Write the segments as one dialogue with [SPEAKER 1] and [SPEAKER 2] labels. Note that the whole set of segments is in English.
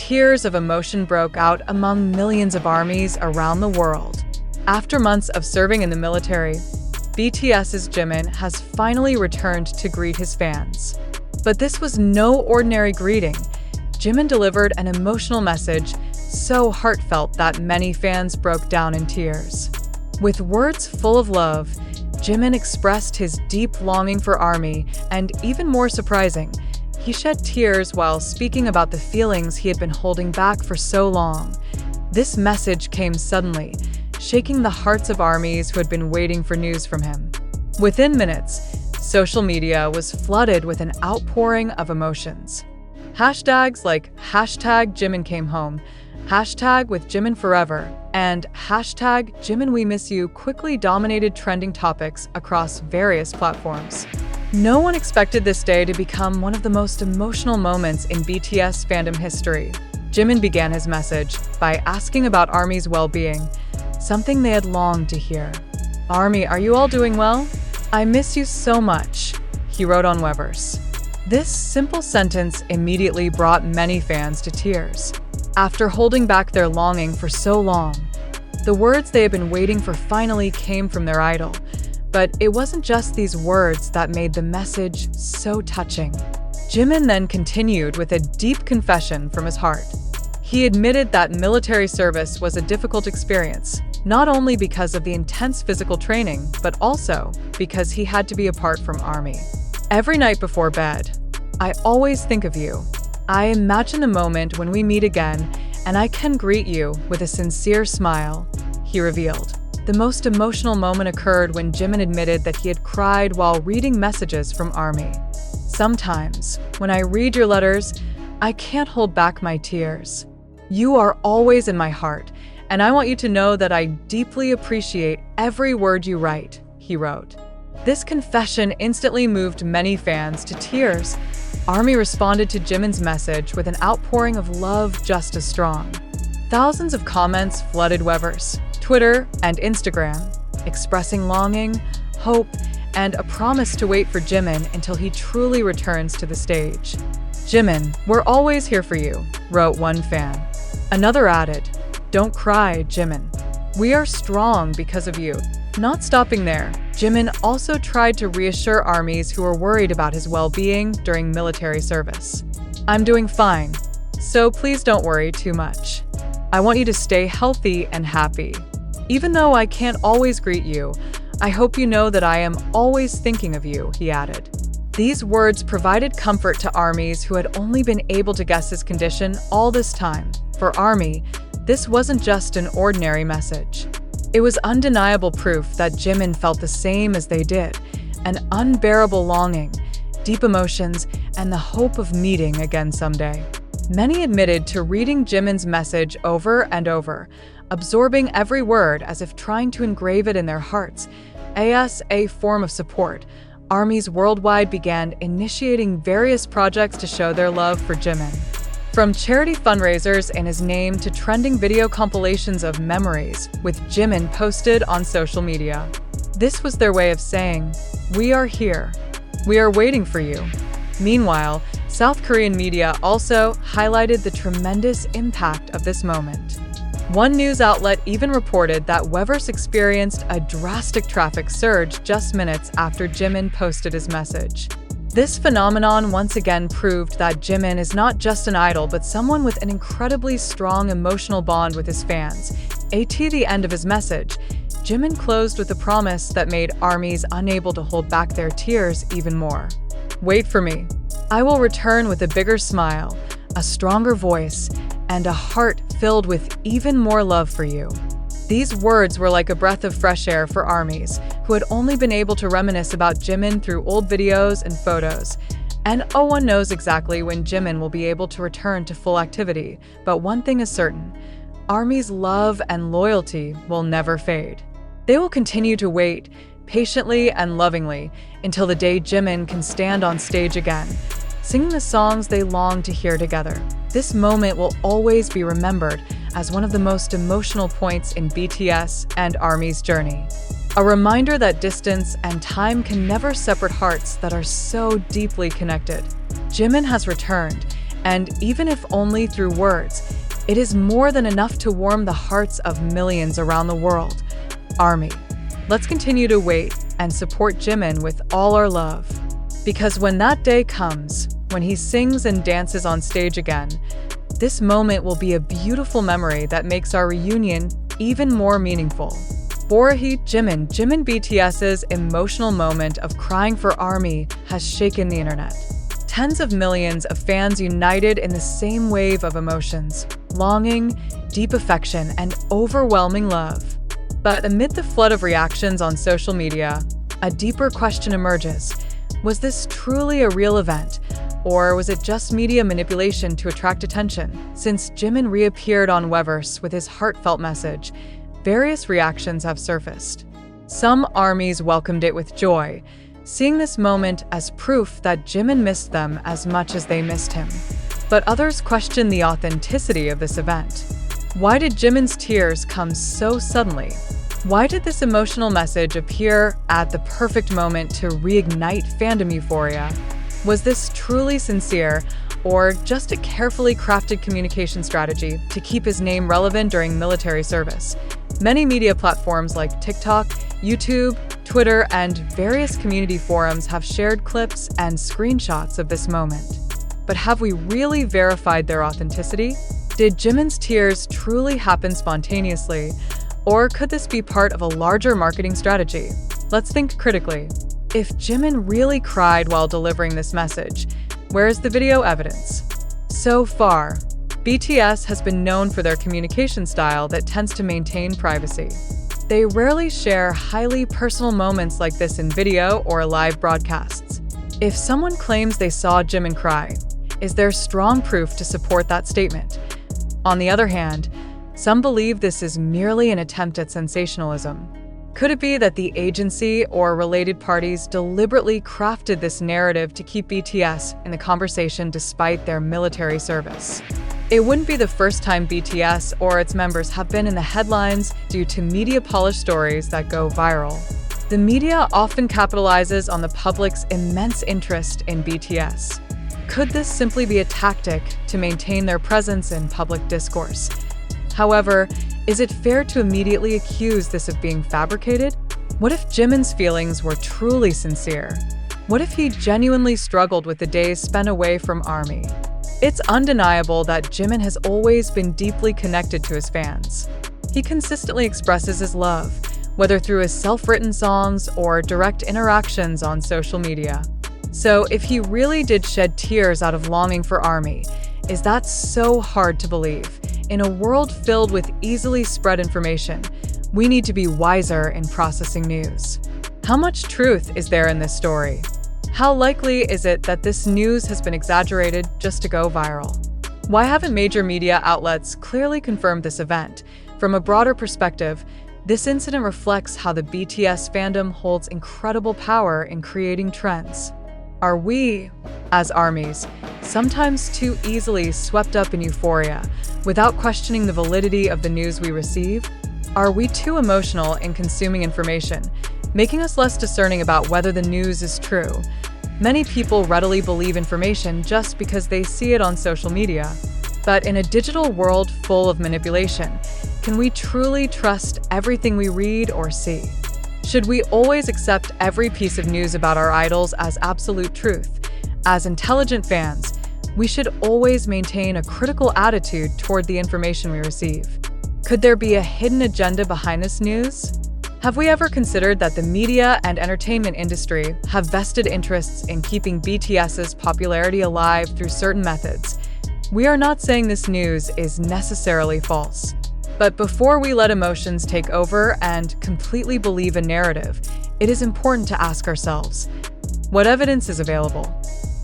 [SPEAKER 1] tears of emotion broke out among millions of armies around the world. After months of serving in the military, BTS's Jimin has finally returned to greet his fans. But this was no ordinary greeting. Jimin delivered an emotional message so heartfelt that many fans broke down in tears. With words full of love, Jimin expressed his deep longing for ARMY, and even more surprising, he shed tears while speaking about the feelings he had been holding back for so long. This message came suddenly, shaking the hearts of armies who had been waiting for news from him. Within minutes, social media was flooded with an outpouring of emotions. Hashtags like #Jimin came home, #with Jimin forever, and #Jimin we miss you quickly dominated trending topics across various platforms. No one expected this day to become one of the most emotional moments in BTS fandom history. Jimin began his message by asking about ARMY's well-being, something they had longed to hear. "ARMY, are you all doing well? I miss you so much," he wrote on Weverse. This simple sentence immediately brought many fans to tears. After holding back their longing for so long, the words they had been waiting for finally came from their idol. But it wasn't just these words that made the message so touching. Jimin then continued with a deep confession from his heart. He admitted that military service was a difficult experience, not only because of the intense physical training, but also because he had to be apart from ARMY. "Every night before bed, I always think of you. I imagine the moment when we meet again, and I can greet you with a sincere smile," he revealed. The most emotional moment occurred when Jimin admitted that he had cried while reading messages from ARMY. "Sometimes, when I read your letters, I can't hold back my tears. You are always in my heart, and I want you to know that I deeply appreciate every word you write," he wrote. This confession instantly moved many fans to tears. ARMY responded to Jimin's message with an outpouring of love just as strong. Thousands of comments flooded Weverse, Twitter, and Instagram, expressing longing, hope, and a promise to wait for Jimin until he truly returns to the stage. "Jimin, we're always here for you," wrote one fan. Another added, "Don't cry, Jimin. We are strong because of you." Not stopping there, Jimin also tried to reassure armies who were worried about his well-being during military service. "I'm doing fine, so please don't worry too much. I want you to stay healthy and happy. Even though I can't always greet you, I hope you know that I am always thinking of you," he added. These words provided comfort to armies who had only been able to guess his condition all this time. For ARMY, this wasn't just an ordinary message. It was undeniable proof that Jimin felt the same as they did, an unbearable longing, deep emotions, and the hope of meeting again someday. Many admitted to reading Jimin's message over and over, absorbing every word as if trying to engrave it in their hearts. As a form of support, armies worldwide began initiating various projects to show their love for Jimin. From charity fundraisers in his name to trending video compilations of memories with Jimin posted on social media. This was their way of saying, "We are here. We are waiting for you." Meanwhile, South Korean media also highlighted the tremendous impact of this moment. One news outlet even reported that Weverse experienced a drastic traffic surge just minutes after Jimin posted his message. This phenomenon once again proved that Jimin is not just an idol but someone with an incredibly strong emotional bond with his fans. At the end of his message, Jimin closed with a promise that made armies unable to hold back their tears even more. "Wait for me. I will return with a bigger smile, a stronger voice, and a heart filled with even more love for you." These words were like a breath of fresh air for armies who had only been able to reminisce about Jimin through old videos and photos. And no one knows exactly when Jimin will be able to return to full activity, but one thing is certain: armies' love and loyalty will never fade. They will continue to wait, patiently and lovingly, until the day Jimin can stand on stage again, singing the songs they long to hear together. This moment will always be remembered as one of the most emotional points in BTS and ARMY's journey. A reminder that distance and time can never separate hearts that are so deeply connected. Jimin has returned, And even if only through words, it is more than enough to warm the hearts of millions around the world. ARMY. Let's continue to wait and support Jimin with all our love. Because when that day comes, when he sings and dances on stage again, this moment will be a beautiful memory that makes our reunion even more meaningful. Jimin BTS's emotional moment of crying for ARMY has shaken the internet. Tens of millions of fans united in the same wave of emotions, longing, deep affection, and overwhelming love. But amid the flood of reactions on social media, a deeper question emerges. Was this truly a real event, or was it just media manipulation to attract attention? Since Jimin reappeared on Weverse with his heartfelt message, various reactions have surfaced. Some ARMYs welcomed it with joy, seeing this moment as proof that Jimin missed them as much as they missed him. But others questioned the authenticity of this event. Why did Jimin's tears come so suddenly? Why did this emotional message appear at the perfect moment to reignite fandom euphoria? Was this truly sincere, or just a carefully crafted communication strategy to keep his name relevant during military service? Many media platforms like TikTok, YouTube, Twitter, and various community forums have shared clips and screenshots of this moment. But have we really verified their authenticity? Did Jimin's tears truly happen spontaneously, or could this be part of a larger marketing strategy? Let's think critically. If Jimin really cried while delivering this message, where is the video evidence? So far, BTS has been known for their communication style that tends to maintain privacy. They rarely share highly personal moments like this in video or live broadcasts. If someone claims they saw Jimin cry, is there strong proof to support that statement? On the other hand, some believe this is merely an attempt at sensationalism. Could it be that the agency or related parties deliberately crafted this narrative to keep BTS in the conversation despite their military service? It wouldn't be the first time BTS or its members have been in the headlines due to media-polished stories that go viral. The media often capitalizes on the public's immense interest in BTS. Could this simply be a tactic to maintain their presence in public discourse? However, is it fair to immediately accuse this of being fabricated? What if Jimin's feelings were truly sincere? What if he genuinely struggled with the days spent away from ARMY? It's undeniable that Jimin has always been deeply connected to his fans. He consistently expresses his love, whether through his self-written songs or direct interactions on social media. So if he really did shed tears out of longing for ARMY, is that so hard to believe? In a world filled with easily spread information, we need to be wiser in processing news. How much truth is there in this story? How likely is it that this news has been exaggerated just to go viral? Why haven't major media outlets clearly confirmed this event? From a broader perspective, this incident reflects how the BTS fandom holds incredible power in creating trends. Are we, as ARMYs, sometimes too easily swept up in euphoria without questioning the validity of the news we receive? Are we too emotional in consuming information, making us less discerning about whether the news is true? Many people readily believe information just because they see it on social media. But in a digital world full of manipulation, can we truly trust everything we read or see? Should we always accept every piece of news about our idols as absolute truth? As intelligent fans, we should always maintain a critical attitude toward the information we receive. Could there be a hidden agenda behind this news? Have we ever considered that the media and entertainment industry have vested interests in keeping BTS's popularity alive through certain methods? We are not saying this news is necessarily false. But before we let emotions take over and completely believe a narrative, it is important to ask ourselves, what evidence is available?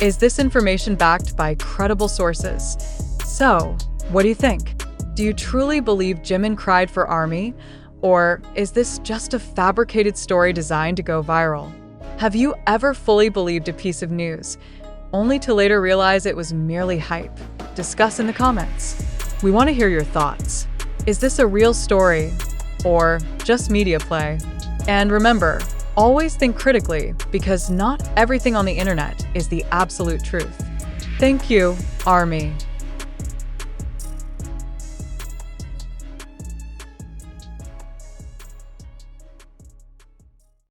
[SPEAKER 1] Is this information backed by credible sources? So, what do you think? Do you truly believe Jimin cried for ARMY? Or is this just a fabricated story designed to go viral? Have you ever fully believed a piece of news, only to later realize it was merely hype? Discuss in the comments. We want to hear your thoughts. Is this a real story, or just media play? And remember, always think critically, because not everything on the internet is the absolute truth. Thank you, Army.